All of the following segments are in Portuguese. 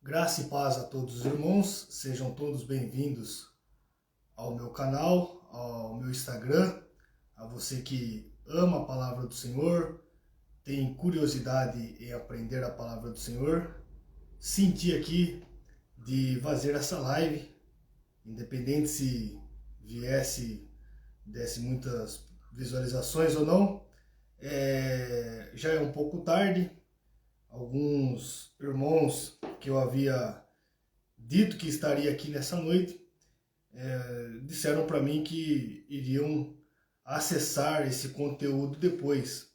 Graça e paz a todos os irmãos, sejam todos bem-vindos ao meu canal, ao meu Instagram, a você que ama a palavra do Senhor, tem curiosidade em aprender a palavra do Senhor, senti aqui de fazer essa live, independente se desse muitas visualizações ou não, já é um pouco tarde. Alguns irmãos que eu havia dito que estaria aqui nessa noite disseram para mim que iriam acessar esse conteúdo depois.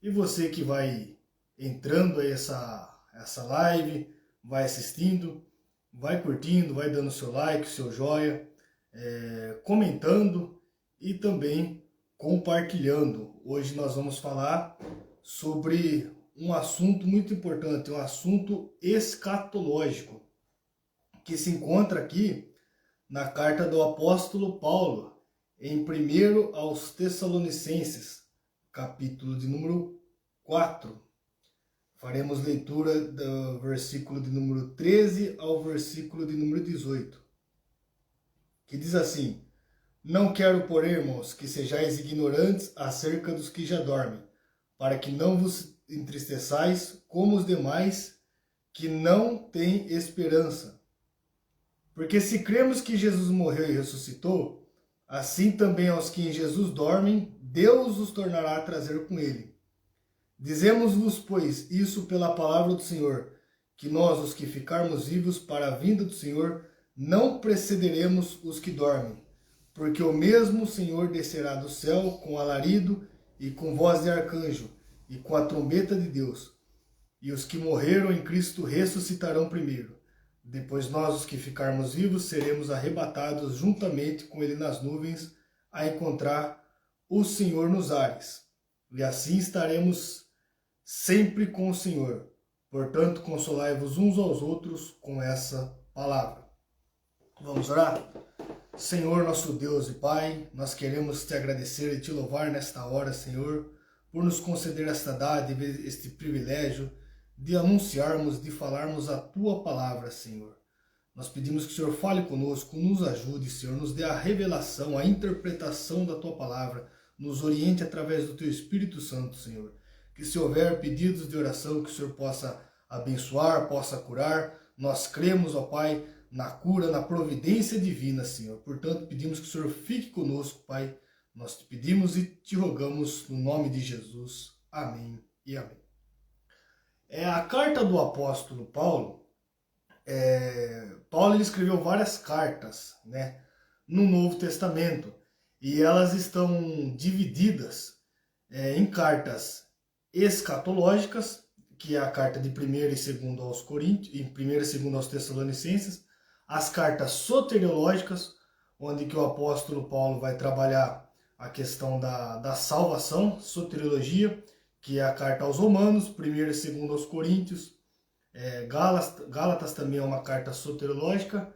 E você que vai entrando aí essa live, vai assistindo, vai curtindo, vai dando seu like, seu joia, comentando e também compartilhando. Hoje nós vamos falar sobre um assunto muito importante, um assunto escatológico, que se encontra aqui na carta do apóstolo Paulo, em 1 aos Tessalonicenses, capítulo de número 4. Faremos leitura do versículo de número 13 ao versículo de número 18, que diz assim: Não quero, porém, irmãos, que sejais ignorantes acerca dos que já dormem, para que não vos entristeçais como os demais que não têm esperança. Porque se cremos que Jesus morreu e ressuscitou, assim também aos que em Jesus dormem, Deus os tornará a trazer com ele. Dizemos-vos, pois, isso pela palavra do Senhor, que nós, os que ficarmos vivos para a vinda do Senhor, não precederemos os que dormem. Porque o mesmo Senhor descerá do céu com alarido e com voz de arcanjo, e com a trombeta de Deus, e os que morreram em Cristo ressuscitarão primeiro. Depois nós, os que ficarmos vivos, seremos arrebatados juntamente com ele nas nuvens, a encontrar o Senhor nos ares. E assim estaremos sempre com o Senhor. Portanto, consolai-vos uns aos outros com essa palavra. Vamos orar? Senhor, nosso Deus e Pai, nós queremos te agradecer e te louvar nesta hora, Senhor, por nos conceder esta dádiva, este privilégio de anunciarmos, de falarmos a Tua palavra, Senhor. Nós pedimos que o Senhor fale conosco, nos ajude, Senhor, nos dê a revelação, a interpretação da Tua palavra, nos oriente através do Teu Espírito Santo, Senhor. Que se houver pedidos de oração, que o Senhor possa abençoar, possa curar. Nós cremos, ó Pai, na cura, na providência divina, Senhor. Portanto, pedimos que o Senhor fique conosco, Pai. Nós te pedimos e te rogamos no nome de Jesus. Amém e amém. A carta do apóstolo Paulo, Paulo ele escreveu várias cartas, né, no Novo Testamento, e elas estão divididas em cartas escatológicas, que é a carta de 1ª e 2ª aos Coríntios, e 1ª e 2ª aos Tessalonicenses, as cartas soteriológicas, onde que o apóstolo Paulo vai trabalhar a questão da salvação, soteriologia, que é a carta aos Romanos, 1ª e 2ª aos Coríntios, Gálatas também é uma carta soteriológica,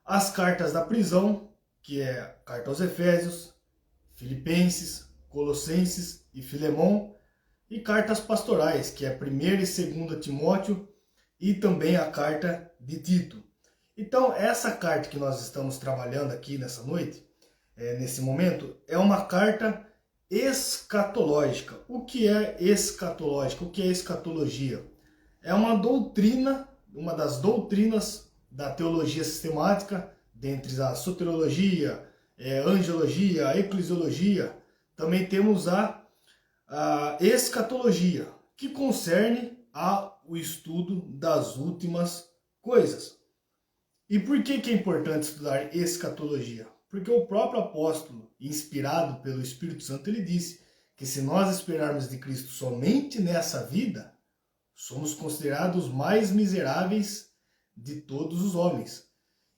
as cartas da prisão, que é a carta aos Efésios, Filipenses, Colossenses e Filemão, e cartas pastorais, que é 1ª e 2ª Timóteo, e também a carta de Tito. Então, essa carta que nós estamos trabalhando aqui nessa noite, nesse momento, é uma carta escatológica. O que é escatológica? O que é escatologia? É uma doutrina, uma das doutrinas da teologia sistemática, dentre a soteriologia, angelologia, a eclesiologia. Também temos a escatologia, que concerne ao estudo das últimas coisas. E por que é importante estudar escatologia? Porque o próprio apóstolo, inspirado pelo Espírito Santo, ele disse que se nós esperarmos de Cristo somente nessa vida, somos considerados os mais miseráveis de todos os homens.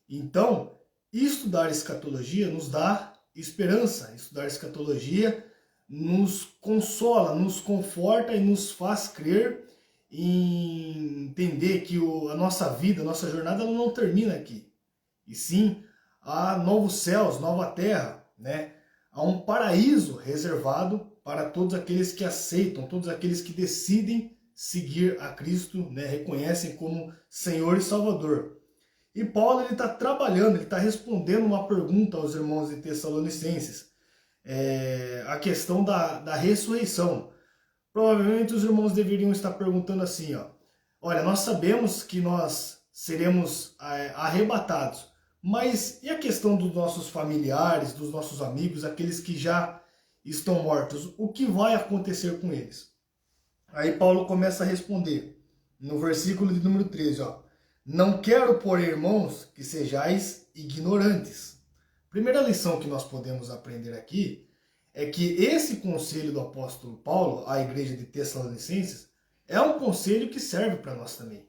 Então, estudar escatologia nos dá esperança. Estudar escatologia nos consola, nos conforta e nos faz crer em entender que a nossa vida, a nossa jornada, ela não termina aqui. E sim, há novos céus, nova terra, né? Há um paraíso reservado para todos aqueles que aceitam, todos aqueles que decidem seguir a Cristo, né, reconhecem como Senhor e Salvador. E Paulo está trabalhando, ele está respondendo uma pergunta aos irmãos de Tessalonicenses, a questão da ressurreição. Provavelmente os irmãos deveriam estar perguntando assim, ó, olha, nós sabemos que nós seremos arrebatados, mas e a questão dos nossos familiares, dos nossos amigos, aqueles que já estão mortos, o que vai acontecer com eles? Aí Paulo começa a responder, no versículo de número 13, ó, não quero, porém, irmãos, que sejais ignorantes. Primeira lição que nós podemos aprender aqui é que esse conselho do apóstolo Paulo à igreja de Tessalonicenses é um conselho que serve para nós também.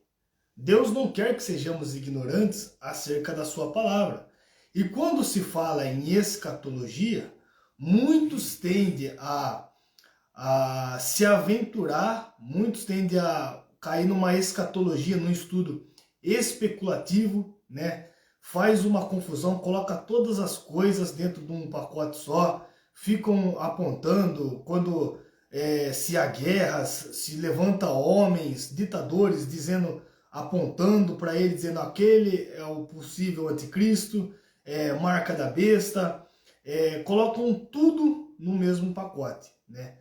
Deus não quer que sejamos ignorantes acerca da sua palavra. E quando se fala em escatologia, muitos tendem a se aventurar, muitos tendem a cair numa escatologia, num estudo especulativo, né? Faz uma confusão, coloca todas as coisas dentro de um pacote só, ficam apontando quando se há guerras, se levanta homens, ditadores, apontando para ele, dizendo aquele é o possível anticristo, marca da besta, colocam tudo no mesmo pacote, né?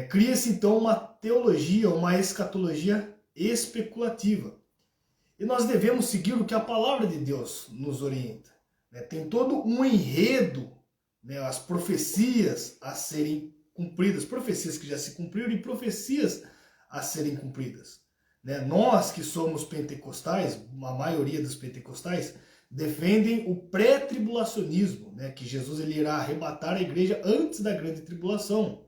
Cria-se então uma teologia, uma escatologia especulativa. E nós devemos seguir o que a palavra de Deus nos orienta, né? Tem todo um enredo, né? As profecias a serem cumpridas, profecias que já se cumpriram e profecias a serem cumpridas, né? Nós que somos pentecostais, a maioria dos pentecostais, defendem o pré-tribulacionismo, né? Que Jesus ele irá arrebatar a igreja antes da grande tribulação.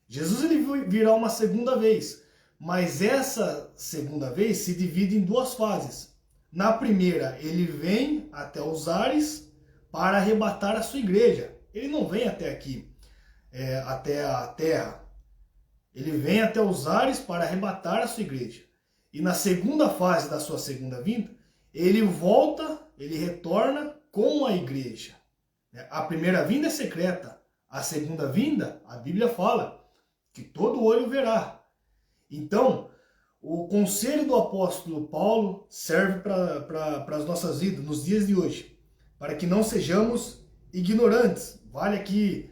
Jesus ele virá uma segunda vez, mas essa segunda vez se divide em duas fases. Na primeira, ele vem até os ares para arrebatar a sua igreja. Ele não vem até aqui, até a terra. Ele vem até os ares para arrebatar a sua igreja. E na segunda fase da sua segunda vinda, ele volta, ele retorna com a igreja. A primeira vinda é secreta. A segunda vinda, a Bíblia fala que todo olho verá. Então, o conselho do apóstolo Paulo serve para as nossas vidas, nos dias de hoje, para que não sejamos ignorantes. Vale aqui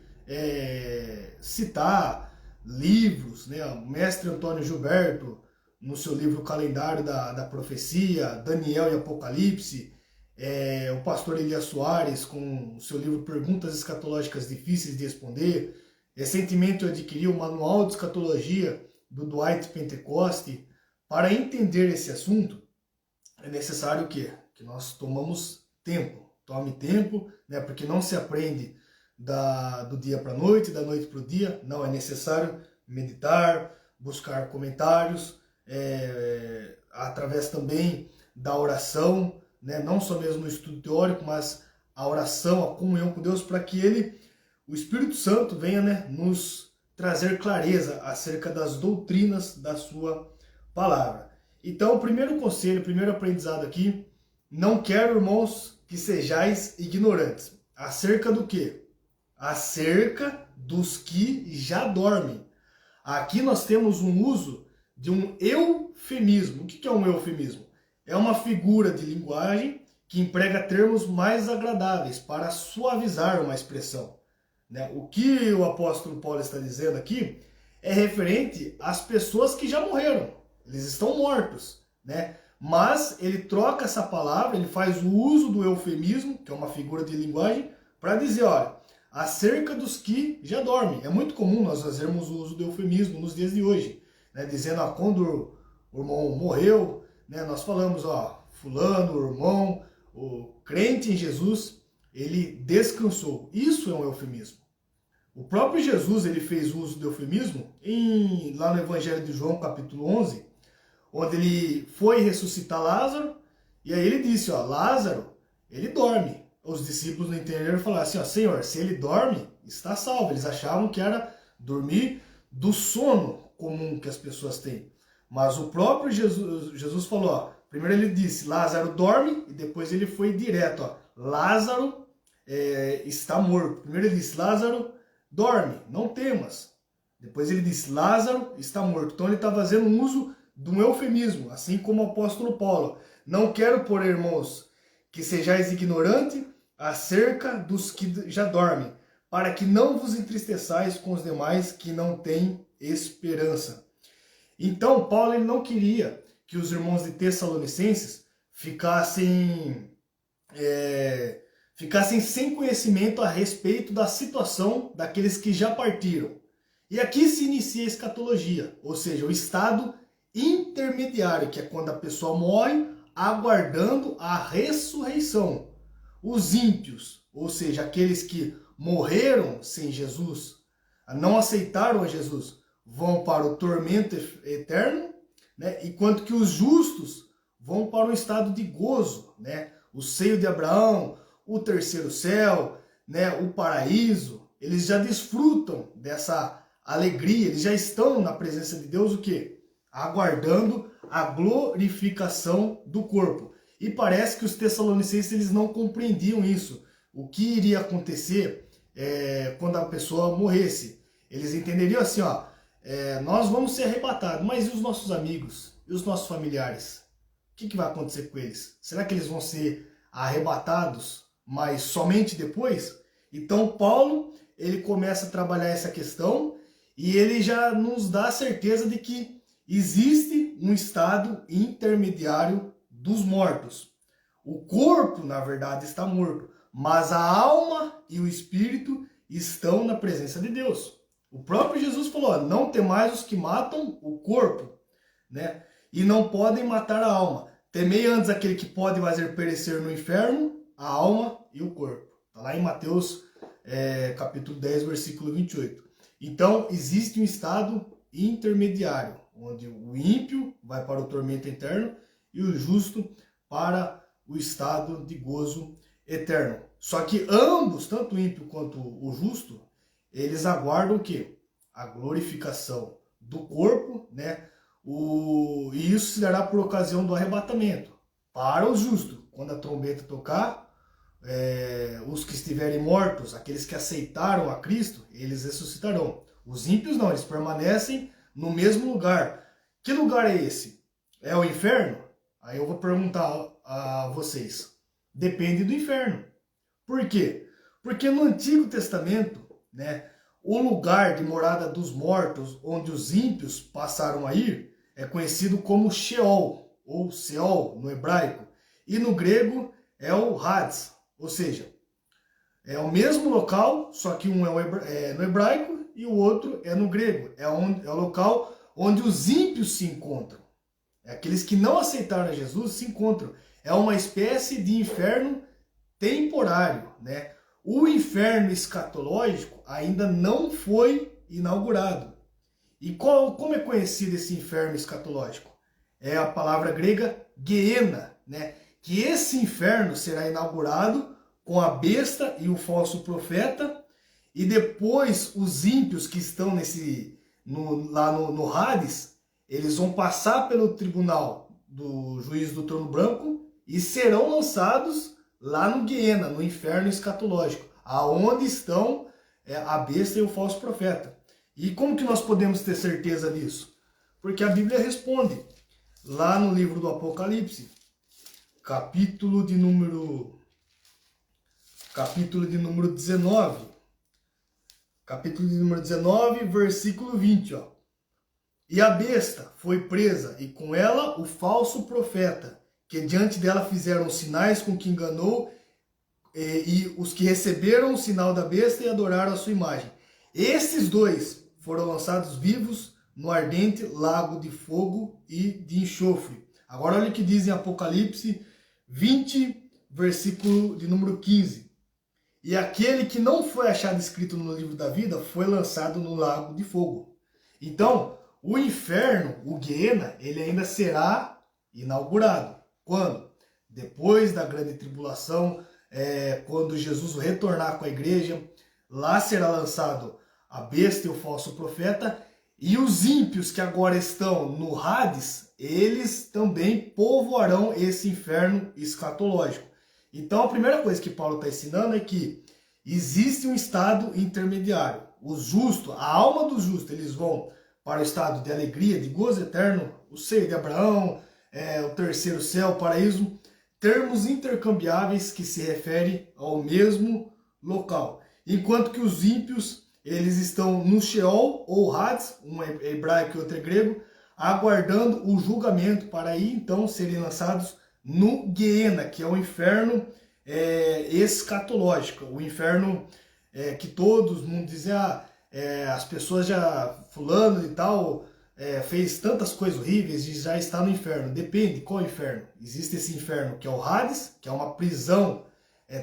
citar livros, né? O mestre Antônio Gilberto, no seu livro Calendário da Profecia, Daniel e Apocalipse, o pastor Elias Soares, com o seu livro Perguntas Escatológicas Difíceis de Responder. Recentemente eu adquiri o Manual de Escatologia do Dwight Pentecoste. Para entender esse assunto, é necessário que nós tomamos tempo. Tome tempo, né? Porque não se aprende do dia para a noite, da noite para o dia. Não, é necessário meditar, buscar comentários, através também da oração, né? Não só mesmo no estudo teórico, mas a oração, a comunhão com Deus, para que o Espírito Santo venha, né, nos trazer clareza acerca das doutrinas da sua palavra. Então, o primeiro conselho, o primeiro aprendizado aqui, não quero, irmãos, que sejais ignorantes. Acerca do quê? Acerca dos que já dormem. Aqui nós temos um uso de um eufemismo. O que é um eufemismo? É uma figura de linguagem que emprega termos mais agradáveis para suavizar uma expressão. O que o apóstolo Paulo está dizendo aqui é referente às pessoas que já morreram. Eles estão mortos, né? Mas ele troca essa palavra, ele faz o uso do eufemismo, que é uma figura de linguagem, para dizer, olha, acerca dos que já dormem. É muito comum nós fazermos o uso do eufemismo nos dias de hoje, né? Dizendo, quando o irmão morreu, né? Nós falamos, fulano, o irmão, o crente em Jesus, ele descansou. Isso é um eufemismo. O próprio Jesus ele fez uso do eufemismo lá no Evangelho de João, capítulo 11, onde ele foi ressuscitar Lázaro, e aí ele disse, Lázaro, ele dorme. Os discípulos não entenderam e falaram assim, Senhor, se ele dorme, está salvo. Eles achavam que era dormir do sono comum que as pessoas têm. Mas o próprio Jesus falou, primeiro ele disse, Lázaro dorme, e depois ele foi direto, Lázaro está morto. Primeiro ele disse, Lázaro dorme, não temas. Depois ele diz, Lázaro está morto. Então ele está fazendo um uso de um eufemismo, assim como o apóstolo Paulo. Não quero, porém, irmãos, que sejais ignorantes acerca dos que já dormem, para que não vos entristeçais com os demais que não têm esperança. Então, Paulo ele não queria que os irmãos de Tessalonicenses ficassem sem conhecimento a respeito da situação daqueles que já partiram. E aqui se inicia a escatologia, ou seja, o estado intermediário, que é quando a pessoa morre aguardando a ressurreição. Os ímpios, ou seja, aqueles que morreram sem Jesus, não aceitaram a Jesus, vão para o tormento eterno, né? Enquanto que os justos vão para o estado de gozo, né? O seio de Abraão, o terceiro céu, né? O paraíso, eles já desfrutam dessa alegria, eles já estão na presença de Deus, o quê? Aguardando a glorificação do corpo. E parece que os tessalonicenses eles não compreendiam isso. O que iria acontecer quando a pessoa morresse? Eles entenderiam assim, ó, nós vamos ser arrebatados, mas e os nossos amigos? E os nossos familiares? O que vai acontecer com eles? Será que eles vão ser arrebatados, mas somente depois? Então Paulo, ele começa a trabalhar essa questão e ele já nos dá a certeza de que existe um estado intermediário dos mortos. O corpo, na verdade, está morto, mas a alma e o espírito estão na presença de Deus. O próprio Jesus falou, não temais os que matam o corpo, né? E não podem matar a alma. Temei antes aquele que pode fazer perecer no inferno a alma e o corpo. Está lá em Mateus capítulo 10, versículo 28. Então, existe um estado intermediário, onde o ímpio vai para o tormento eterno e o justo para o estado de gozo eterno. Só que ambos, tanto o ímpio quanto o justo, eles aguardam o quê? A glorificação do corpo, né? E isso se dará por ocasião do arrebatamento. Para o justo, quando a trombeta tocar, os que estiverem mortos, aqueles que aceitaram a Cristo, eles ressuscitarão. Os ímpios não, eles permanecem no mesmo lugar. Que lugar é esse? É o inferno? Aí eu vou perguntar a vocês. Depende do inferno. Por quê? Porque no Antigo Testamento, né, o lugar de morada dos mortos, onde os ímpios passaram a ir, é conhecido como Sheol, ou Seol no hebraico. E no grego é o Hades, ou seja, é o mesmo local, só que um é no hebraico e o outro é no grego. É o local onde os ímpios se encontram. Aqueles que não aceitaram a Jesus se encontram. É uma espécie de inferno temporário, né? O inferno escatológico ainda não foi inaugurado. E como é conhecido esse inferno escatológico? É a palavra grega Gehenna, né? Que esse inferno será inaugurado com a besta e o falso profeta, e depois os ímpios que estão lá no Hades, eles vão passar pelo tribunal do juiz do trono branco e serão lançados lá no Gehenna, no inferno escatológico, aonde estão a besta e o falso profeta. E como que nós podemos ter certeza disso? Porque a Bíblia responde lá no livro do Apocalipse, capítulo de número 19. Capítulo de número 19, versículo 20, ó. E a besta foi presa, e com ela o falso profeta, que diante dela fizeram sinais com que enganou, e os que receberam o sinal da besta e adoraram a sua imagem. Esses dois foram lançados vivos no ardente lago de fogo e de enxofre. Agora olha o que diz em Apocalipse 20, versículo de número 15. E aquele que não foi achado escrito no livro da vida foi lançado no lago de fogo. Então, o inferno, o Gehenna, ele ainda será inaugurado. Quando? Depois da grande tribulação, quando Jesus retornar com a igreja, lá será lançado a besta e o falso profeta, e os ímpios que agora estão no Hades, eles também povoarão esse inferno escatológico. Então a primeira coisa que Paulo está ensinando é que existe um estado intermediário. os justos, a alma dos justos, eles vão para o estado de alegria, de gozo eterno, o seio de Abraão, o terceiro céu, o paraíso, termos intercambiáveis que se referem ao mesmo local. Enquanto que os ímpios, eles estão no Sheol ou Hades, um é hebraico e outro é grego, aguardando o julgamento para aí então serem lançados no Guiena, que é o inferno escatológico, o inferno que todos mundo dizem, as pessoas já, fulano e tal, fez tantas coisas horríveis e já está no inferno. Depende qual inferno. Existe esse inferno que é o Hades, que é uma prisão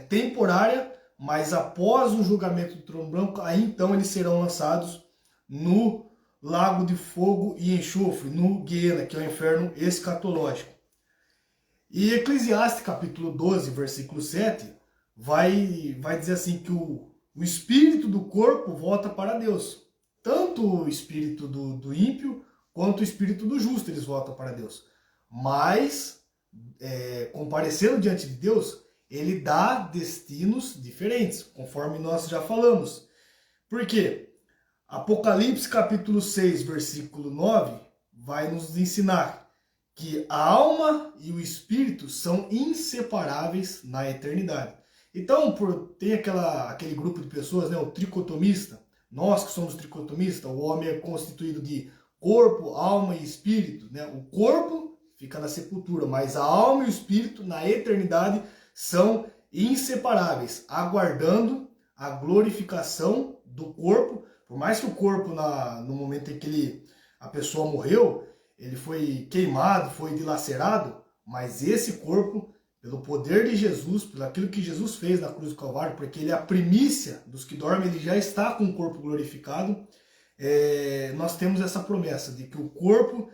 temporária, mas após o julgamento do trono branco, aí então eles serão lançados no lago de fogo e enxofre, no Guiena, que é o inferno escatológico. E Eclesiastes capítulo 12, versículo 7, vai dizer assim que o espírito do corpo volta para Deus. Tanto o espírito do ímpio quanto o espírito do justo, eles voltam para Deus. Mas, comparecendo diante de Deus, ele dá destinos diferentes, conforme nós já falamos. Por quê? Apocalipse capítulo 6, versículo 9, vai nos ensinar que a alma e o espírito são inseparáveis na eternidade. Então, tem aquele grupo de pessoas, né, o tricotomista, nós que somos tricotomistas, o homem é constituído de corpo, alma e espírito, né? O corpo fica na sepultura, mas a alma e o espírito na eternidade são inseparáveis, aguardando a glorificação do corpo. Por mais que o corpo, no momento em que a pessoa morreu, ele foi queimado, foi dilacerado, mas esse corpo, pelo poder de Jesus, pelo aquilo que Jesus fez na cruz do Calvário, porque ele é a primícia dos que dormem, ele já está com o corpo glorificado, nós temos essa promessa de que o corpo,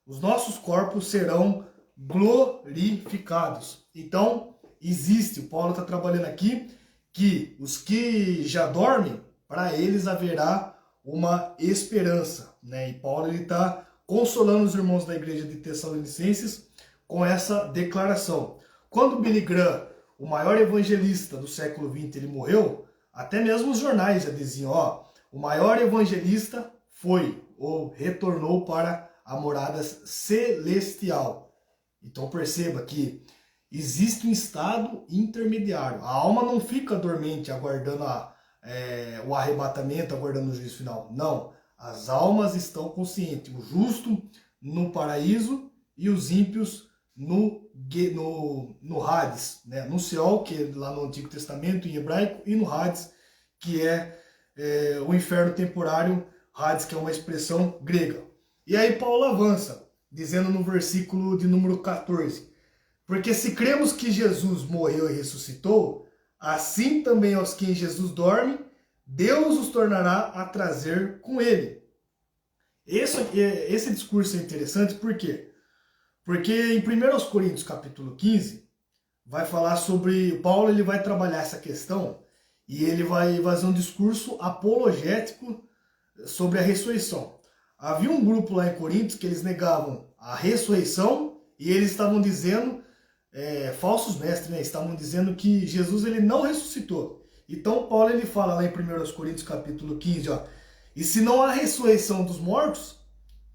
os nossos corpos serão glorificados. Então, existe, o Paulo está trabalhando aqui, que os que já dormem, para eles haverá uma esperança, né? E Paulo está consolando os irmãos da igreja de Tessalonicenses com essa declaração. Quando Billy Graham, o maior evangelista do século XX, ele morreu, até mesmo os jornais já diziam, o maior evangelista foi ou retornou para a morada celestial. Então perceba que existe um estado intermediário. A alma não fica dormente aguardando o arrebatamento, aguardando o juízo final. Não. As almas estão conscientes. O justo no paraíso e os ímpios no Hades, né? No Sheol, que é lá no Antigo Testamento em hebraico, e no Hades, que é o inferno temporário, Hades, que é uma expressão grega. E aí Paulo avança, dizendo no versículo de número 14, porque se cremos que Jesus morreu e ressuscitou, assim também aos que em Jesus dormem, Deus os tornará a trazer com ele. Esse discurso é interessante, por quê? Porque em 1 Coríntios capítulo 15, vai falar sobre, Paulo ele vai trabalhar essa questão, e ele vai fazer um discurso apologético sobre a ressurreição. Havia um grupo lá em Coríntios que eles negavam a ressurreição, e eles estavam dizendo, falsos mestres, né? Estavam dizendo que Jesus ele não ressuscitou. Então Paulo ele fala lá em 1 Coríntios capítulo 15, e se não há ressurreição dos mortos,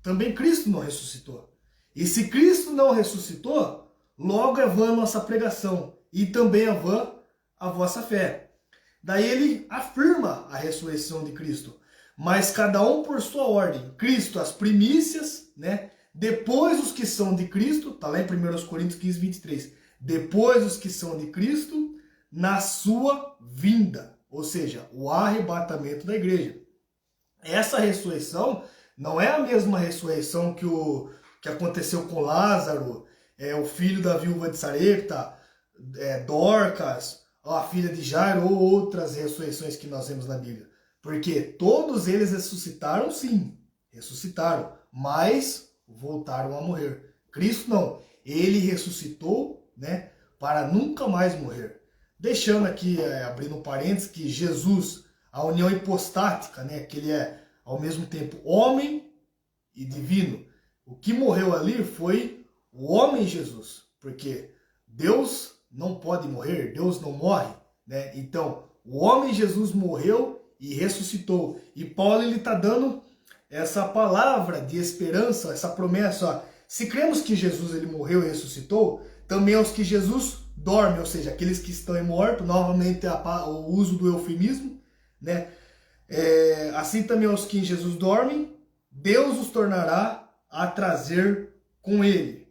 também Cristo não ressuscitou. E se Cristo não ressuscitou, logo é vã a nossa pregação, e também é vã a vossa fé. Daí ele afirma a ressurreição de Cristo, mas cada um por sua ordem. Cristo as primícias, né? Depois os que são de Cristo, está lá em 1 Coríntios 15, 23. Depois os que são de Cristo, na sua vinda, ou seja, o arrebatamento da igreja. Essa ressurreição não é a mesma ressurreição que aconteceu com Lázaro, o filho da viúva de Sarepta, Dorcas, a filha de Jairo, ou outras ressurreições que nós vemos na Bíblia. Porque todos eles ressuscitaram, sim, ressuscitaram, mas voltaram a morrer. Cristo não, ele ressuscitou, né, para nunca mais morrer. Deixando aqui, abrindo um parênteses, que Jesus, a união hipostática, né, que ele é ao mesmo tempo homem e divino. O que morreu ali foi o homem Jesus, porque Deus não pode morrer, Deus não morre, né? Então, o homem Jesus morreu e ressuscitou. E Paulo ele está dando essa palavra de esperança, essa promessa. Ó, se cremos que Jesus ele morreu e ressuscitou, também aos que Jesus dorme, ou seja, aqueles que estão mortos, novamente o uso do eufemismo, né? Assim também aos que em Jesus dormem, Deus os tornará a trazer com ele.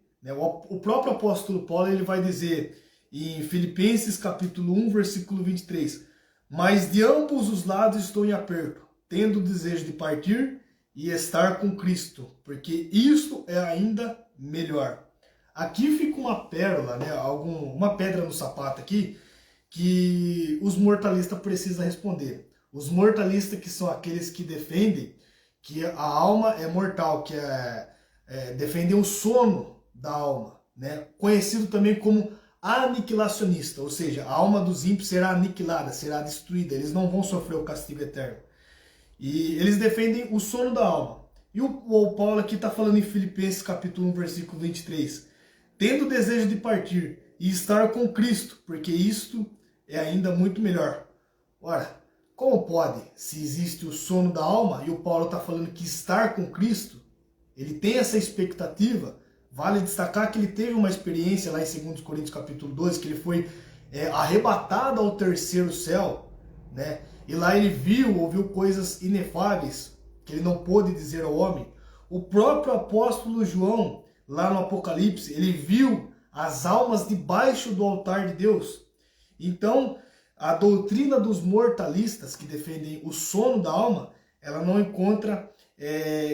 O próprio apóstolo Paulo ele vai dizer em Filipenses capítulo 1, versículo 23, mas de ambos os lados estou em aperto, tendo o desejo de partir e estar com Cristo, porque isto é ainda melhor. Aqui fica uma pérola, né? Uma pedra no sapato aqui, que os mortalistas precisam responder. Os mortalistas que são aqueles que defendem que a alma é mortal, que defendem o sono da alma, né? Conhecido também como aniquilacionista, ou seja, a alma dos ímpios será aniquilada, será destruída, eles não vão sofrer o castigo eterno. E eles defendem o sono da alma. E o Paulo aqui está falando em Filipenses capítulo 1, versículo 23, tendo o desejo de partir e estar com Cristo, porque isto é ainda muito melhor. Ora, como pode, se existe o sono da alma, e o Paulo está falando que estar com Cristo, ele tem essa expectativa. Vale destacar que ele teve uma experiência lá em 2 Coríntios capítulo 12, que ele foi arrebatado ao terceiro céu, né? E lá ele ouviu coisas inefáveis, que ele não pôde dizer ao homem. O próprio apóstolo João, lá no Apocalipse, ele viu as almas debaixo do altar de Deus. Então, a doutrina dos mortalistas, que defendem o sono da alma, ela não encontra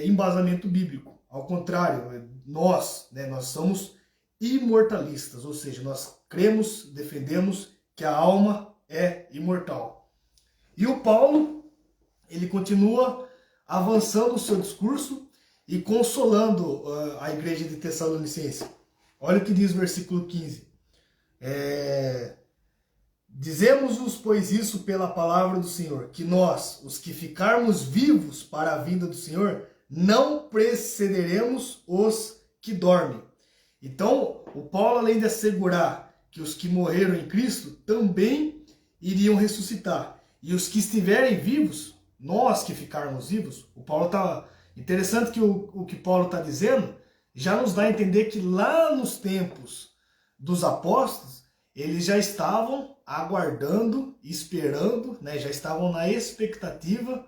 embasamento bíblico. Ao contrário, nós somos imortalistas, ou seja, nós cremos, defendemos que a alma é imortal. E o Paulo, ele continua avançando o seu discurso e consolando a igreja de Tessalonicense. Olha o que diz o versículo 15. Dizemos-vos, pois, isso pela palavra do Senhor, que nós, os que ficarmos vivos para a vinda do Senhor, não precederemos os que dormem. Então, o Paulo, além de assegurar que os que morreram em Cristo também iriam ressuscitar. E os que estiverem vivos, nós que ficarmos vivos, o Paulo está... Interessante que o que Paulo está dizendo já nos dá a entender que lá nos tempos dos apóstolos, eles já estavam aguardando, esperando, né, já estavam na expectativa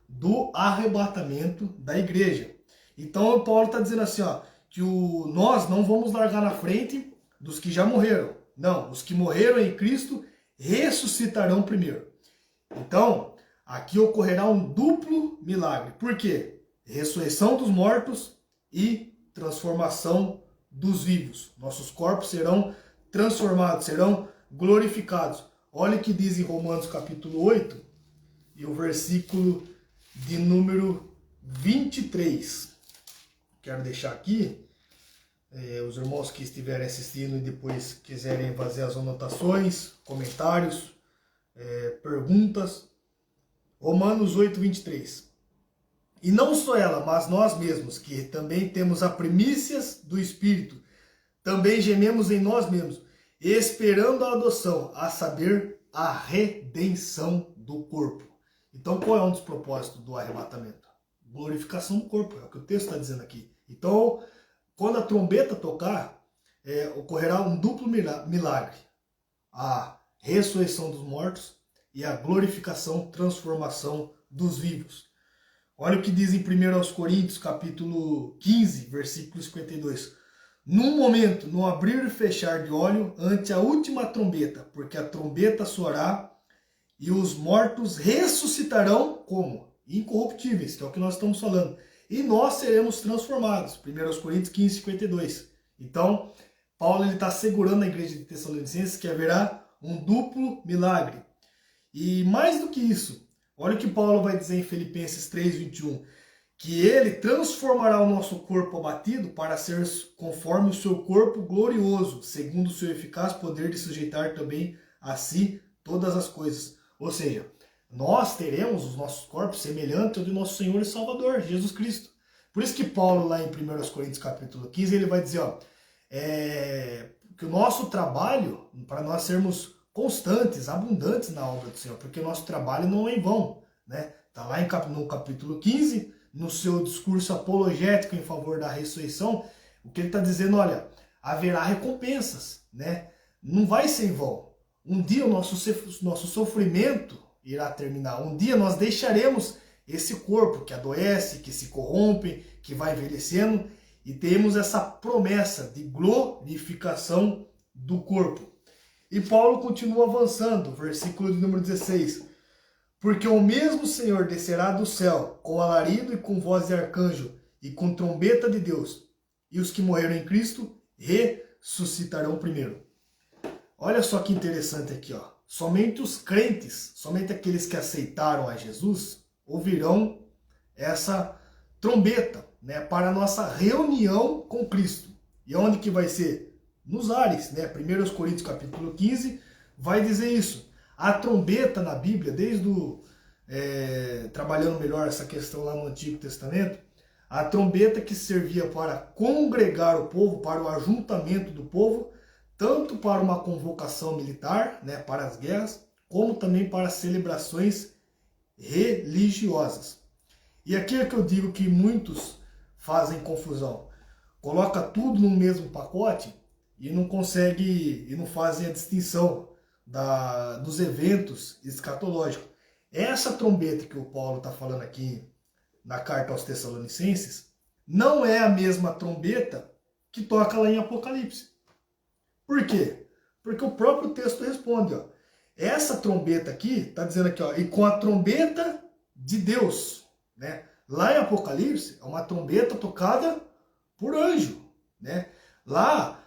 do arrebatamento da igreja. Então o Paulo está dizendo assim, ó, que nós não vamos largar na frente dos que já morreram. Não, os que morreram em Cristo ressuscitarão primeiro. Então, aqui ocorrerá um duplo milagre. Por quê? Ressurreição dos mortos e transformação dos vivos. Nossos corpos serão transformados, serão glorificados. Olha o que diz em Romanos capítulo 8 e o versículo de número 23. Quero deixar aqui, os irmãos que estiverem assistindo e depois quiserem fazer as anotações, comentários, perguntas. Romanos 8, 23. E não só ela, mas nós mesmos, que também temos a primícias do Espírito, também gememos em nós mesmos, esperando a adoção, a saber, a redenção do corpo. Então, qual é um dos propósitos do arrebatamento? Glorificação do corpo, é o que o texto está dizendo aqui. Então, quando a trombeta tocar, ocorrerá um duplo milagre. A ressurreição dos mortos e a glorificação, transformação dos vivos. Olha o que diz em 1 Coríntios, capítulo 15, versículo 52. Num momento, no abrir e fechar de olho, ante a última trombeta, porque a trombeta soará e os mortos ressuscitarão como? Incorruptíveis, que é o que nós estamos falando. E nós seremos transformados. 1 Coríntios 15, 52. Então, Paulo está assegurando à igreja de Tessalonicenses que haverá um duplo milagre. E mais do que isso, olha o que Paulo vai dizer em Filipenses 3, 21. Que ele transformará o nosso corpo abatido para ser conforme o seu corpo glorioso, segundo o seu eficaz poder de sujeitar também a si todas as coisas. Ou seja, nós teremos os nossos corpos semelhantes ao de nosso Senhor e Salvador, Jesus Cristo. Por isso que Paulo, lá em 1 Coríntios capítulo 15, ele vai dizer que o nosso trabalho, para nós sermos constantes, abundantes na obra do Senhor, porque o nosso trabalho não é em vão. né? Está lá no capítulo 15, no seu discurso apologético em favor da ressurreição, o que ele está dizendo, olha, haverá recompensas, né? Não vai ser em vão. Um dia o nosso sofrimento irá terminar. Um dia nós deixaremos esse corpo que adoece, que se corrompe, que vai envelhecendo, e temos essa promessa de glorificação do corpo. E Paulo continua avançando, versículo de número 16. Porque o mesmo Senhor descerá do céu com alarido e com voz de arcanjo e com trombeta de Deus, e os que morreram em Cristo ressuscitarão primeiro. Olha só que interessante aqui, ó. Somente os crentes, somente aqueles que aceitaram a Jesus, ouvirão essa trombeta, né, para a nossa reunião com Cristo. E onde que vai ser? Nos ares, né? 1 Coríntios capítulo 15 vai dizer isso. A trombeta na Bíblia, trabalhando melhor essa questão lá no Antigo Testamento, a trombeta que servia para congregar o povo, para o ajuntamento do povo, tanto para uma convocação militar, né, para as guerras, como também para celebrações religiosas. E aqui é que eu digo que muitos fazem confusão. Coloca tudo no mesmo pacote e não consegue, e não fazem a distinção dos eventos escatológicos. Essa trombeta que o Paulo está falando aqui na carta aos Tessalonicenses não é a mesma trombeta que toca lá em Apocalipse. Por quê? Porque o próprio texto responde, ó. Essa trombeta aqui, está dizendo aqui, ó, e com a trombeta de Deus, né? Lá em Apocalipse é uma trombeta tocada por anjo, né? Lá,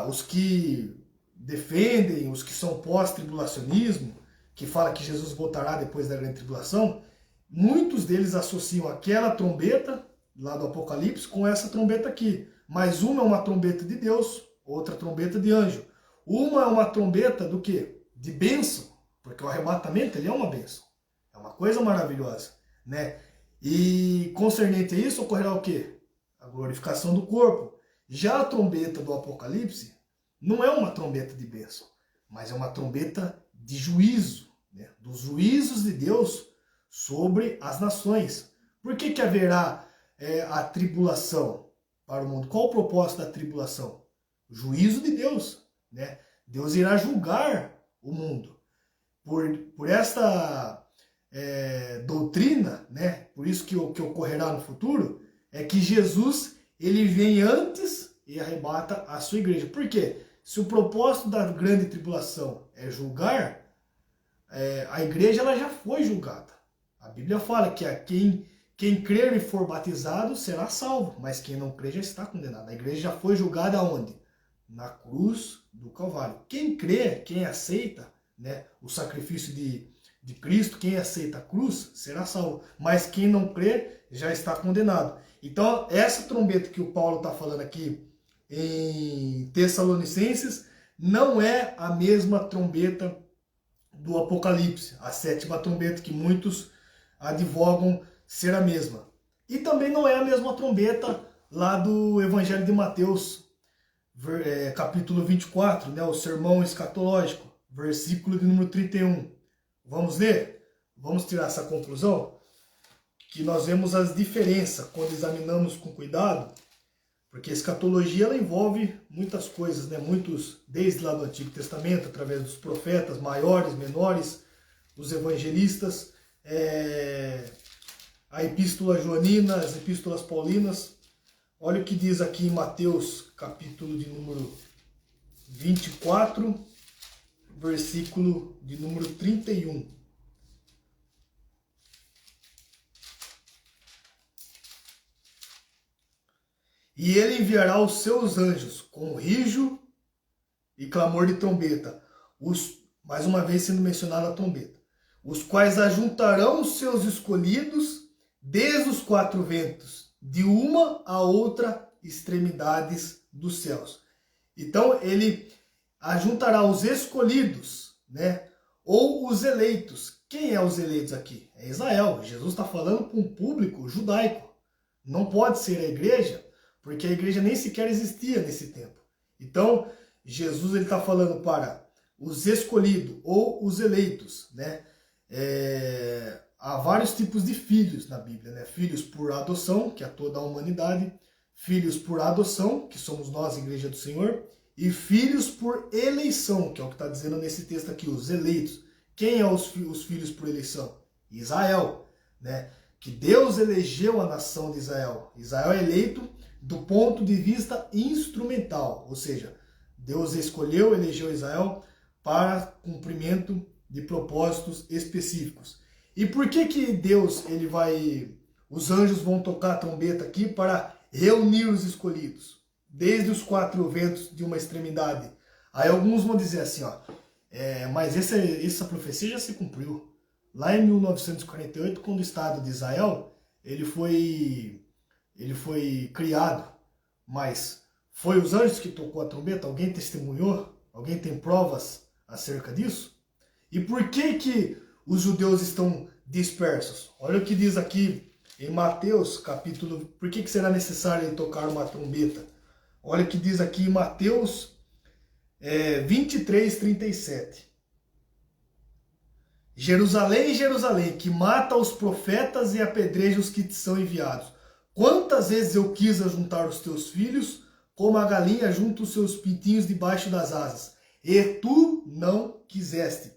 os que defendem, os que são pós-tribulacionismo, que fala que Jesus voltará depois da grande tribulação, muitos deles associam aquela trombeta lá do Apocalipse com essa trombeta aqui. Mas uma é uma trombeta de Deus, outra trombeta de anjo. Uma é uma trombeta do quê? De bênção, porque o arrebatamento ele é uma bênção. É uma coisa maravilhosa, né? E concernente a isso ocorrerá o quê? A glorificação do corpo. Já a trombeta do Apocalipse não é uma trombeta de bênção, mas é uma trombeta de juízo, né? Dos juízos de Deus sobre as nações. Por que haverá a tribulação para o mundo? Qual o propósito da tribulação? O juízo de Deus, né? Deus irá julgar o mundo. Por esta doutrina, né? Por isso que ocorrerá no futuro, é que Jesus ele vem antes e arrebata a sua igreja. Por quê? Se o propósito da grande tribulação é julgar, a igreja ela já foi julgada. A Bíblia fala que quem crer e for batizado será salvo, mas quem não crer já está condenado. A igreja já foi julgada aonde? Na cruz do Calvário. Quem crê, quem aceita, né, o sacrifício de Cristo, quem aceita a cruz, será salvo. Mas quem não crê já está condenado. Então, essa trombeta que o Paulo está falando aqui em Tessalonicenses não é a mesma trombeta do Apocalipse, a sétima trombeta que muitos advogam ser a mesma. E também não é a mesma trombeta lá do Evangelho de Mateus, capítulo 24, né, o sermão escatológico, versículo de número 31. Vamos ler? Vamos tirar essa conclusão? Que nós vemos as diferenças quando examinamos com cuidado, porque a escatologia ela envolve muitas coisas, né? Desde lá do Antigo Testamento, através dos profetas maiores, menores, os evangelistas, a epístola joanina, as epístolas paulinas. Olha o que diz aqui em Mateus, capítulo de número 24, versículo de número 31. E ele enviará os seus anjos com rijo e clamor de trombeta. Mais uma vez sendo mencionada a trombeta. Os quais ajuntarão os seus escolhidos desde os quatro ventos, de uma a outra extremidades dos céus. Então ele ajuntará os escolhidos, né? Ou os eleitos. Quem é os eleitos aqui? É Israel. Jesus está falando com um público judaico. Não pode ser a igreja, porque a igreja nem sequer existia nesse tempo. Então, Jesus está falando para os escolhidos ou os eleitos, né? há vários tipos de filhos na Bíblia, né? Filhos por adoção, que é toda a humanidade, filhos por adoção, que somos nós, Igreja do Senhor, e filhos por eleição, que é o que está dizendo nesse texto aqui, os eleitos. Quem é os filhos por eleição? Israel, né? Que Deus elegeu a nação de Israel. Israel é eleito do ponto de vista instrumental, ou seja, Deus escolheu, elegeu Israel para cumprimento de propósitos específicos. E por que Deus, os anjos vão tocar a trombeta aqui para reunir os escolhidos, desde os quatro ventos de uma extremidade? Aí alguns vão dizer assim, ó, mas essa profecia já se cumpriu. Lá em 1948, quando o Estado de Israel ele foi criado, mas foi os anjos que tocou a trombeta? Alguém testemunhou? Alguém tem provas acerca disso? E por que os judeus estão dispersos? Olha o que diz aqui em Mateus capítulo... Por que será necessário ele tocar uma trombeta? Olha o que diz aqui em Mateus 23:37. Jerusalém, Jerusalém, que mata os profetas e apedreja os que te são enviados. Quantas vezes eu quis ajuntar os teus filhos, como a galinha junta os seus pintinhos debaixo das asas, e tu não quiseste.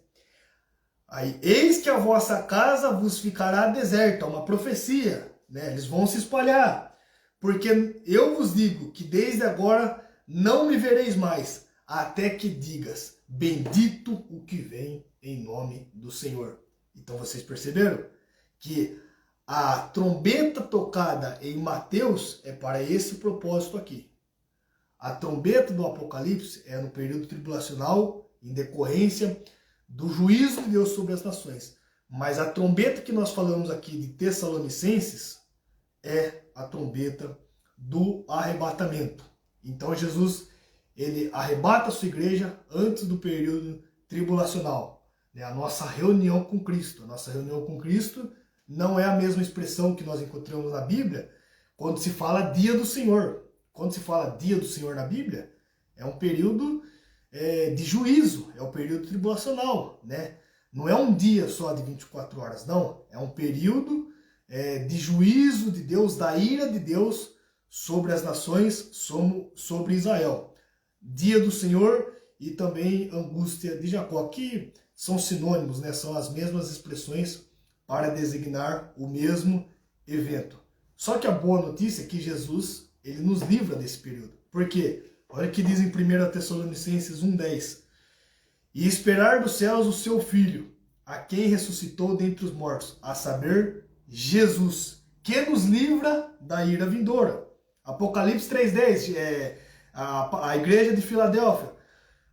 Aí, eis que a vossa casa vos ficará deserta, uma profecia, né? Eles vão se espalhar, porque eu vos digo que desde agora não me vereis mais, até que digas, bendito o que vem em nome do Senhor. Então vocês perceberam que a trombeta tocada em Mateus é para esse propósito aqui. A trombeta do Apocalipse é no período tribulacional, em decorrência do juízo de Deus sobre as nações. Mas a trombeta que nós falamos aqui de Tessalonicenses é a trombeta do arrebatamento. Então Jesus, ele arrebata a sua igreja antes do período tribulacional. A nossa reunião com Cristo. A nossa reunião com Cristo não é a mesma expressão que nós encontramos na Bíblia quando se fala dia do Senhor. Quando se fala dia do Senhor na Bíblia, é um período de juízo, é o período tribulacional, né? Não é um dia só de 24 horas, não. É um período de juízo de Deus, da ira de Deus sobre as nações, sobre Israel. Dia do Senhor e também angústia de Jacó, que são sinônimos, né? São as mesmas expressões para designar o mesmo evento. Só que a boa notícia é que Jesus, ele nos livra desse período. Por quê? Olha o que diz em 1 Tessalonicenses 1:10. E esperar dos céus o seu Filho, a quem ressuscitou dentre os mortos, a saber, Jesus, que nos livra da ira vindoura. Apocalipse 3:10, a igreja de Filadélfia.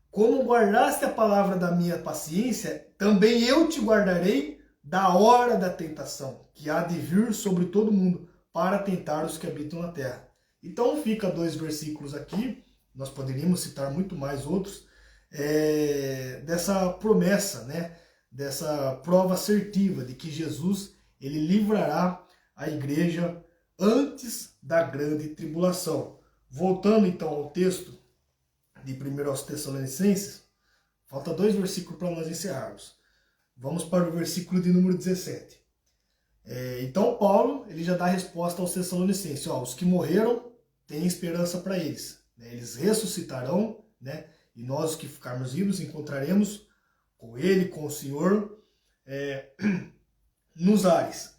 Como guardaste a palavra da minha paciência, também eu te guardarei da hora da tentação, que há de vir sobre todo mundo, para tentar os que habitam na terra. Então fica 2 versículos aqui, nós poderíamos citar muito mais outros, dessa promessa, né? Dessa prova assertiva de que Jesus, ele livrará a igreja antes da grande tribulação. Voltando então ao texto de 1 Tessalonicenses, falta 2 versículos para nós encerrarmos. Vamos para o versículo de número 17. Então Paulo, ele já dá a resposta aos Tessalonicenses. Os que morreram, têm esperança para eles. Né? Eles ressuscitarão, né? E nós, os que ficarmos vivos, encontraremos com ele, com o Senhor, nos ares.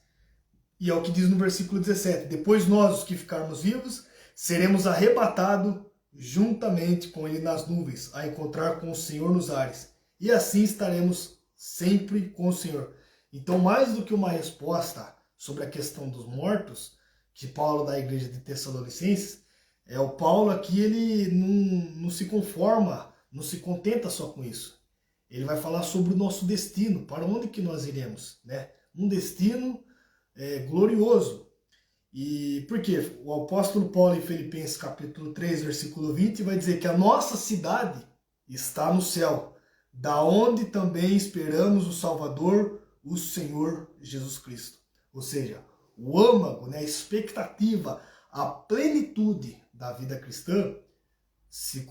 E é o que diz no versículo 17. Depois nós, os que ficarmos vivos, seremos arrebatados juntamente com ele nas nuvens, a encontrar com o Senhor nos ares. E assim estaremos sempre com o Senhor. Então, mais do que uma resposta sobre a questão dos mortos, que Paulo da igreja de Tessalonicenses, o Paulo aqui, ele não se conforma, não se contenta só com isso. Ele vai falar sobre o nosso destino, para onde que nós iremos, né? Um destino glorioso. E por quê? O apóstolo Paulo em Filipenses capítulo 3, versículo 20, vai dizer que a nossa cidade está no céu, da onde também esperamos o Salvador, o Senhor Jesus Cristo. Ou seja, o âmago, né, a expectativa, a plenitude da vida cristã se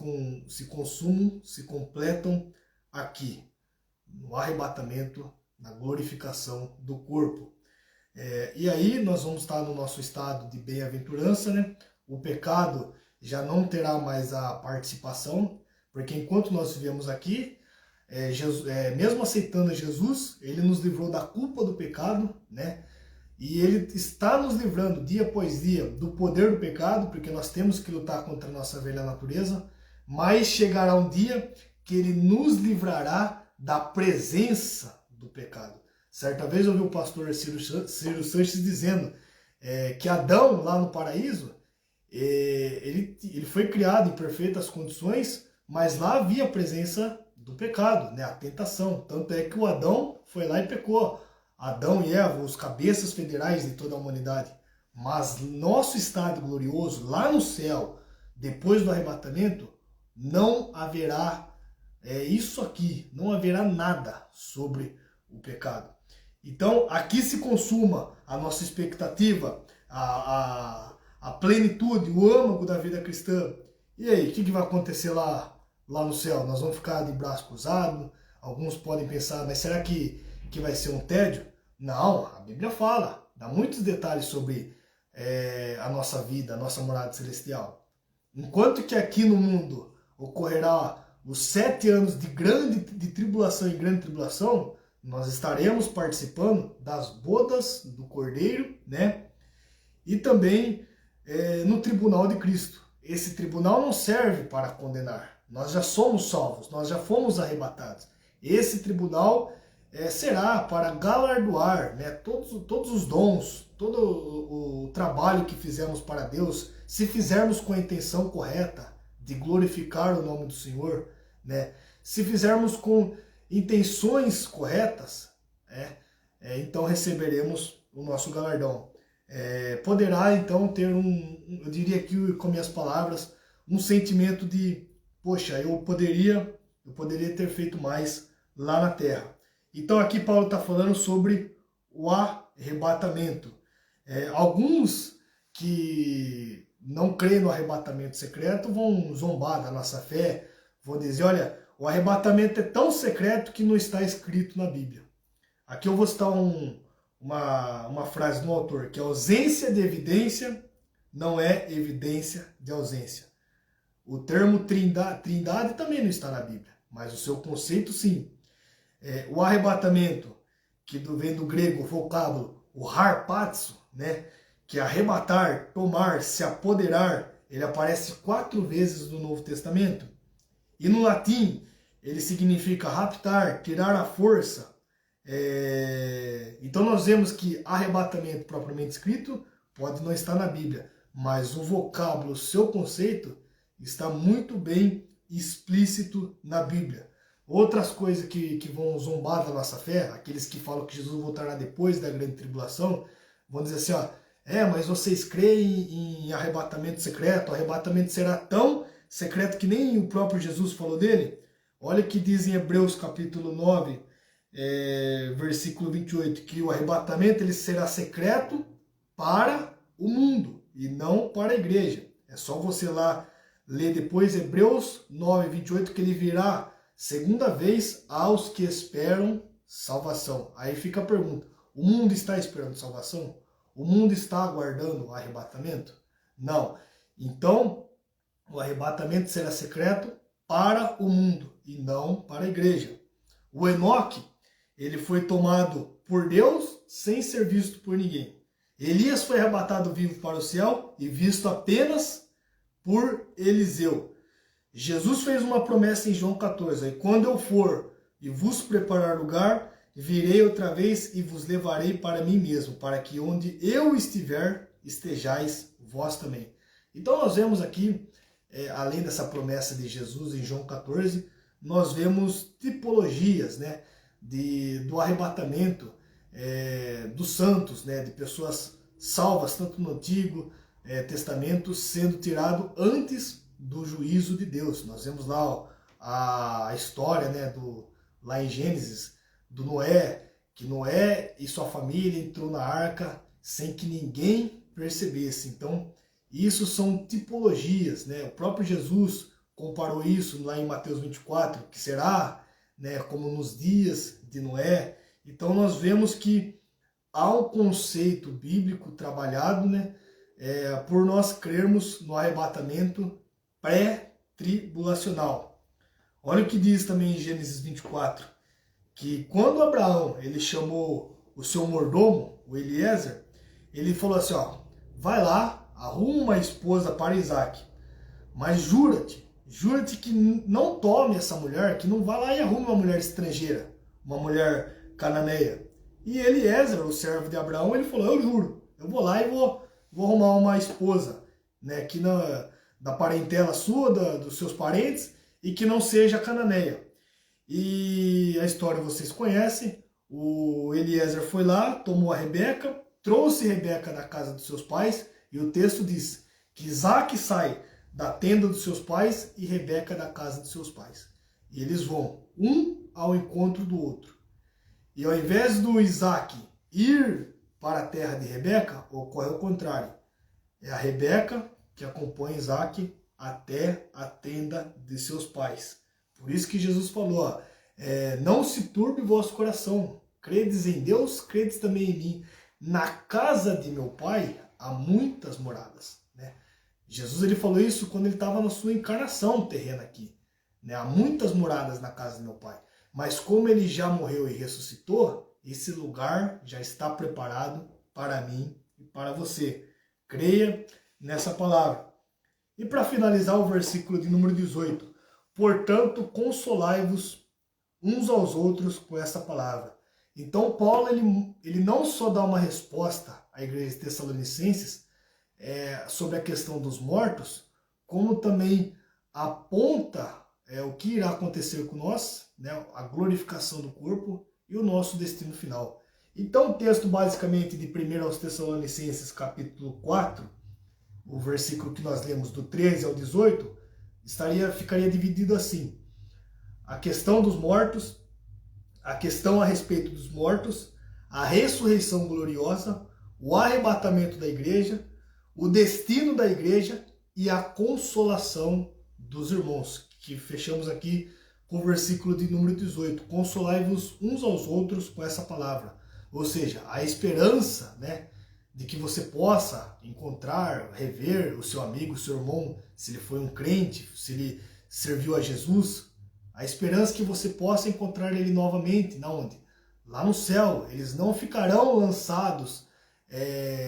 consumam, se completam aqui, no arrebatamento na glorificação do corpo. E aí nós vamos estar no nosso estado de bem-aventurança, né? O pecado já não terá mais a participação, porque enquanto nós vivemos aqui, mesmo aceitando Jesus, ele nos livrou da culpa do pecado, né? E ele está nos livrando dia após dia do poder do pecado, porque nós temos que lutar contra a nossa velha natureza, mas chegará um dia que ele nos livrará da presença do pecado. Certa vez eu ouvi o pastor Ciro Sanches dizendo que Adão, lá no paraíso, ele foi criado em perfeitas condições, mas lá havia a presença do pecado, né? A tentação. Tanto é que o Adão foi lá e pecou. Adão e Eva, os cabeças federais de toda a humanidade. Mas nosso estado glorioso, lá no céu, depois do arrebatamento, não haverá isso aqui, não haverá nada sobre o pecado. Então, aqui se consuma a nossa expectativa, a plenitude, o âmago da vida cristã. E aí, o que vai acontecer lá no céu? Nós vamos ficar de braço cruzado? Alguns podem pensar, mas será que vai ser um tédio? Não, a Bíblia fala, dá muitos detalhes sobre a nossa vida, a nossa morada celestial. Enquanto que aqui no mundo ocorrerá os 7 anos de tribulação e grande tribulação, nós estaremos participando das bodas do Cordeiro, né? E também no tribunal de Cristo. Esse tribunal não serve para condenar. Nós já somos salvos, nós já fomos arrebatados. Esse tribunal será para galardoar, né, todos os dons, todo o trabalho que fizemos para Deus, se fizermos com a intenção correta de glorificar o nome do Senhor, né, se fizermos com intenções corretas, então receberemos o nosso galardão. Poderá então ter eu diria aqui com minhas palavras, um sentimento de, poxa, eu poderia ter feito mais lá na terra. Então aqui Paulo está falando sobre o arrebatamento. Alguns que não creem no arrebatamento secreto vão zombar da nossa fé, vão dizer, olha, o arrebatamento é tão secreto que não está escrito na Bíblia. Aqui eu vou citar uma frase do autor, que a ausência de evidência não é evidência de ausência. O termo trindade também não está na Bíblia, mas o seu conceito sim. O arrebatamento, que vem do grego o vocábulo, o harpazo, né, que é arrebatar, tomar, se apoderar, ele aparece 4 vezes no Novo Testamento. E no latim, ele significa raptar, tirar a força. Então nós vemos que arrebatamento propriamente escrito pode não estar na Bíblia, mas o vocábulo, o seu conceito, está muito bem explícito na Bíblia. Outras coisas que vão zombar da nossa fé, aqueles que falam que Jesus voltará depois da grande tribulação, vão dizer assim, mas vocês creem em arrebatamento secreto, o arrebatamento será tão secreto que nem o próprio Jesus falou dele? Olha o que diz em Hebreus capítulo 9, versículo 28, que o arrebatamento ele será secreto para o mundo e não para a igreja. É só você lá ler depois Hebreus 9, 28, que ele virá segunda vez aos que esperam salvação. Aí fica a pergunta, o mundo está esperando salvação? O mundo está aguardando o arrebatamento? Não. Então, o arrebatamento será secreto para o mundo e não para a igreja. O Enoque, ele foi tomado por Deus sem ser visto por ninguém. Elias foi arrebatado vivo para o céu e visto apenas por Eliseu. Jesus fez uma promessa em João 14. Quando eu for e vos preparar lugar, virei outra vez e vos levarei para mim mesmo, para que onde eu estiver, estejais vós também. Então nós vemos aqui, além dessa promessa de Jesus em João 14, nós vemos tipologias, né, do arrebatamento dos santos, né, de pessoas salvas, tanto no Antigo Testamento, sendo tirado antes do juízo de Deus. Nós vemos lá a história, né, lá em Gênesis, do Noé, que Noé e sua família entrou na arca sem que ninguém percebesse. Então, isso são tipologias, né? O próprio Jesus comparou isso lá em Mateus 24, que será, né, como nos dias de Noé. Então nós vemos que há um conceito bíblico trabalhado, né, por nós crermos no arrebatamento pré-tribulacional. Olha o que diz também em Gênesis 24, que quando Abraão ele chamou o seu mordomo, o Eliezer, ele falou assim, ó, vai lá, arruma uma esposa para Isaac, mas jura-te que não tome essa mulher, que não vá lá e arrume uma mulher estrangeira, uma mulher cananeia. E Eliezer, o servo de Abraão, ele falou, eu juro, eu vou lá e vou arrumar uma esposa, né, aqui da parentela sua, dos seus parentes, e que não seja cananeia. E a história vocês conhecem, o Eliezer foi lá, tomou a Rebeca, trouxe Rebeca da casa dos seus pais, e o texto diz que Isaac sai da tenda dos seus pais e Rebeca da casa dos seus pais. E eles vão um ao encontro do outro. E ao invés do Isaac ir para a terra de Rebeca, ocorre o contrário. É a Rebeca que acompanha Isaac até a tenda de seus pais. Por isso que Jesus falou, ó, não se turbe o vosso coração, credes em Deus, credes também em mim. Na casa de meu pai há muitas moradas. Né? Jesus ele falou isso quando ele estava na sua encarnação terrena aqui. Né? Há muitas moradas na casa de meu pai. Mas como ele já morreu e ressuscitou, esse lugar já está preparado para mim e para você. Creia nessa palavra. E para finalizar o versículo de número 18. Portanto, consolai-vos uns aos outros com essa palavra. Então Paulo ele não só dá uma resposta à igreja de Tessalonicenses sobre a questão dos mortos, como também aponta o que irá acontecer com nós, né, a glorificação do corpo e o nosso destino final. Então o texto basicamente de 1 aos Tessalonicenses capítulo 4, o versículo que nós lemos do 13 ao 18, ficaria dividido assim. A questão dos mortos, a questão a respeito dos mortos, a ressurreição gloriosa, o arrebatamento da igreja, o destino da igreja e a consolação dos irmãos, que fechamos aqui com o versículo de número 18. Consolai-vos uns aos outros com essa palavra. Ou seja, a esperança, né, de que você possa encontrar, rever o seu amigo, o seu irmão, se ele foi um crente, se ele serviu a Jesus, a esperança que você possa encontrar ele novamente, na onde? Lá no céu. Eles não ficarão lançados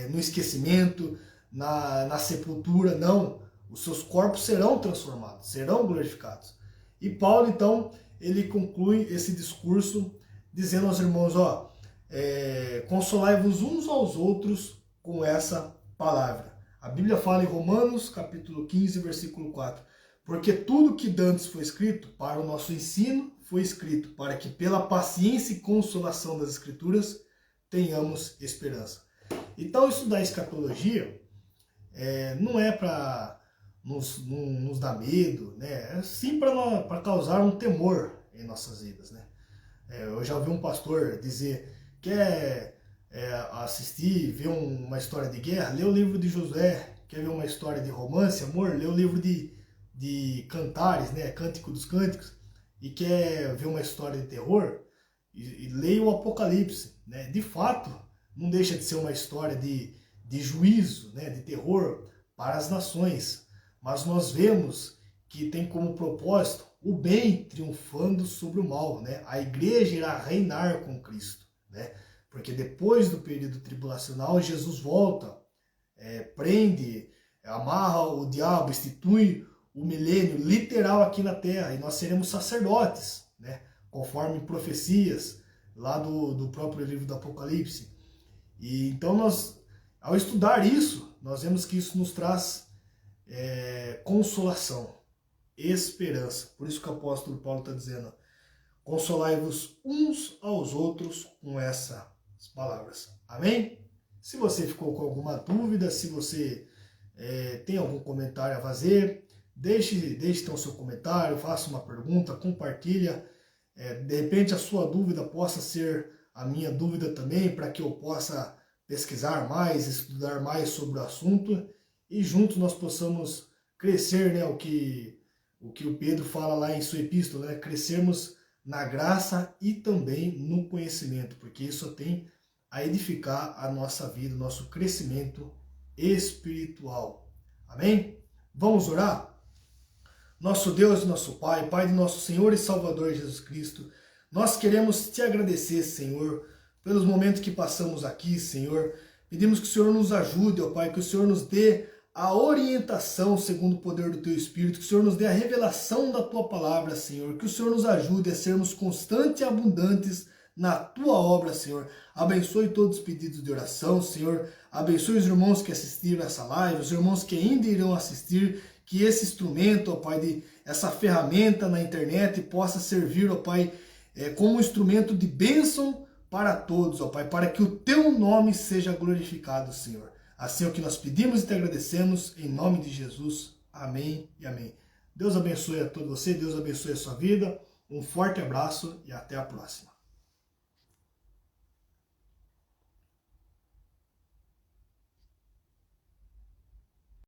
no esquecimento, na sepultura, não. Os seus corpos serão transformados, serão glorificados. E Paulo, então, ele conclui esse discurso dizendo aos irmãos, ó, consolai-vos uns aos outros com essa palavra. A Bíblia fala em Romanos, capítulo 15, versículo 4. Porque tudo que dantes foi escrito para o nosso ensino foi escrito para que pela paciência e consolação das Escrituras tenhamos esperança. Então estudar escatologia não é para nos dar medo, né? É sim para causar um temor em nossas vidas, né? Eu já ouvi um pastor dizer que assistir, ver uma história de guerra, lê o livro de Josué. Quer ver uma história de romance, amor? Lê o livro de Cantares, né? Cântico dos Cânticos. E quer ver uma história de terror? E leia o Apocalipse, né? De fato, não deixa de ser uma história de juízo, né? De terror para as nações. Mas nós vemos que tem como propósito o bem triunfando sobre o mal, né? A igreja irá reinar com Cristo, né? Porque depois do período tribulacional, Jesus volta, prende, amarra o diabo, institui o milênio literal aqui na terra, e nós seremos sacerdotes, né? Conforme profecias lá do próprio livro do Apocalipse. E então nós, ao estudar isso, nós vemos que isso nos traz consolação, esperança. Por isso que o apóstolo Paulo está dizendo, consolai-vos uns aos outros com essas palavras. Amém? Se você ficou com alguma dúvida, se você tem algum comentário a fazer, deixe então o seu comentário, faça uma pergunta, compartilha. De repente a sua dúvida possa ser a minha dúvida também, para que eu possa pesquisar mais, estudar mais sobre o assunto e juntos nós possamos crescer, né? O que o Pedro fala lá em sua epístola, né? Crescermos na graça e também no conhecimento, porque isso tem a edificar a nossa vida, o nosso crescimento espiritual. Amém? Vamos orar? Nosso Deus e nosso Pai, Pai de nosso Senhor e Salvador Jesus Cristo, nós queremos te agradecer, Senhor, pelos momentos que passamos aqui, Senhor. Pedimos que o Senhor nos ajude, ó Pai, que o Senhor nos dê a orientação segundo o poder do Teu Espírito, que o Senhor nos dê a revelação da Tua palavra, Senhor, que o Senhor nos ajude a sermos constantes e abundantes na Tua obra, Senhor. Abençoe todos os pedidos de oração, Senhor. Abençoe os irmãos que assistiram essa live, os irmãos que ainda irão assistir, que esse instrumento, ó Pai, essa ferramenta na internet possa servir, ó Pai, como um instrumento de bênção para todos, ó Pai, para que o Teu nome seja glorificado, Senhor. Assim é o que nós pedimos e te agradecemos, em nome de Jesus. Amém e amém. Deus abençoe a todos você, Deus abençoe a sua vida. Um forte abraço e até a próxima.